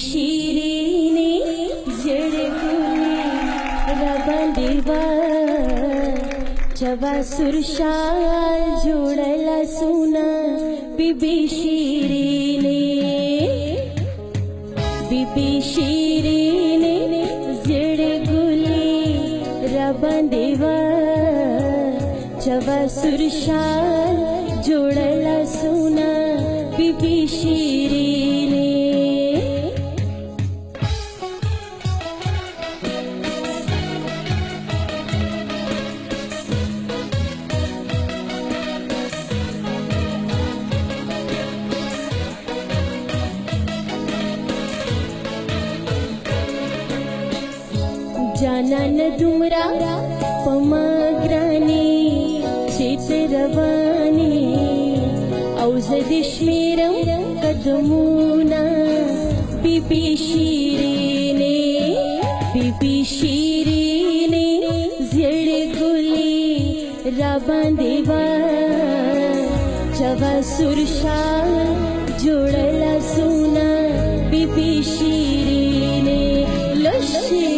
शिरीने जड़गुली रबंदेवा जवा सुरशाल जोड़ला सुना बीबी शिरीने जड़गुली रबंदेवा जवा सुरशाल जोड़ला सुना बीबी शिरीने जानन दुमरा पमाग्रानी क्षेत्रवानी औषधिश्मेरं कदमुना बीबी शिरीने जड़गुली रबंदेवा जवा सुरशाल जोड़ला सुना बीबी शिरीने लशी